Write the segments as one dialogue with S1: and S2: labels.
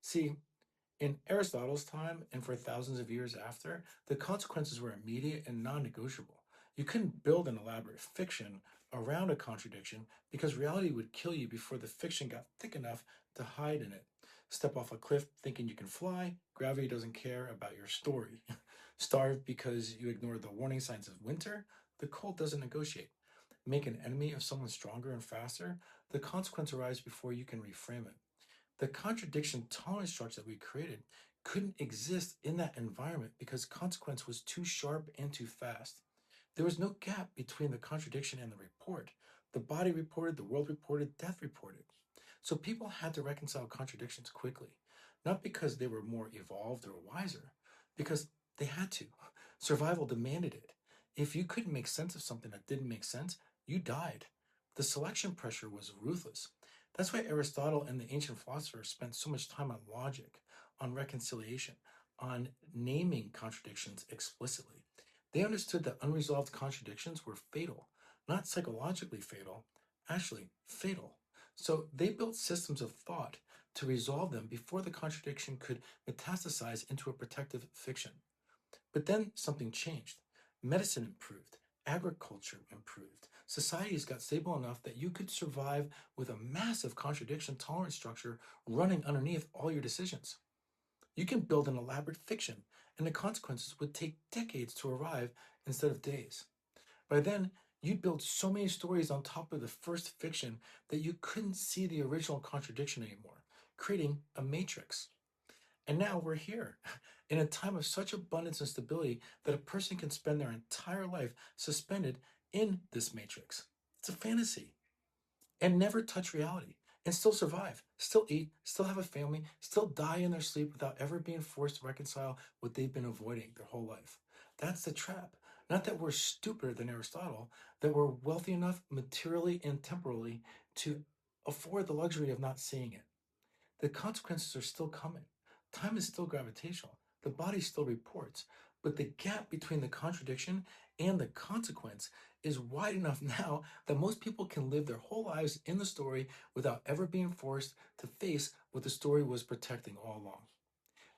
S1: See, in Aristotle's time and for thousands of years after, the consequences were immediate and non negotiable. You couldn't build an elaborate fiction around a contradiction because reality would kill you before the fiction got thick enough to hide in it. Step off a cliff thinking you can fly, gravity doesn't care about your story. Starve because you ignore the warning signs of winter, the cold doesn't negotiate. Make an enemy of someone stronger and faster, the consequence arrives before you can reframe it. The contradiction tolerance structure that we created couldn't exist in that environment because consequence was too sharp and too fast. There was no gap between the contradiction and the report. The body reported, the world reported, death reported. So people had to reconcile contradictions quickly, not because they were more evolved or wiser, because they had to. Survival demanded it. If you couldn't make sense of something that didn't make sense, you died. The selection pressure was ruthless. That's why Aristotle and the ancient philosophers spent so much time on logic, on reconciliation, on naming contradictions explicitly. They understood that unresolved contradictions were fatal, not psychologically fatal, actually fatal. So they built systems of thought to resolve them before the contradiction could metastasize into a protective fiction. But then something changed. Medicine improved, agriculture improved, societies got stable enough that you could survive with a massive contradiction tolerance structure running underneath all your decisions. You can build an elaborate fiction, and the consequences would take decades to arrive instead of days. By then, you'd build so many stories on top of the first fiction that you couldn't see the original contradiction anymore, creating a matrix. And now we're here, in a time of such abundance and stability that a person can spend their entire life suspended in this matrix. It's a fantasy and never touch reality and still survive, still eat, still have a family, still die in their sleep without ever being forced to reconcile what they've been avoiding their whole life. That's the trap. Not that we're stupider than Aristotle, that we're wealthy enough materially and temporally to afford the luxury of not seeing it. The consequences are still coming. Time is still gravitational. The body still reports. But the gap between the contradiction and the consequence is wide enough now that most people can live their whole lives in the story without ever being forced to face what the story was protecting all along.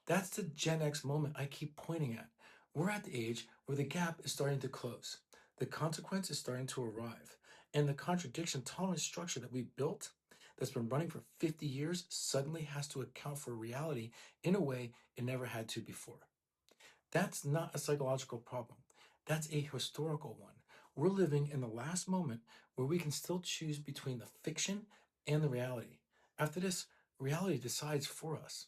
S1: That's the Gen X moment I keep pointing at. We're at the age where the gap is starting to close. The consequence is starting to arrive. And the contradiction tolerance structure that we built, that's been running for 50 years, suddenly has to account for reality in a way it never had to before. That's not a psychological problem. That's a historical one. We're living in the last moment where we can still choose between the fiction and the reality. After this, reality decides for us.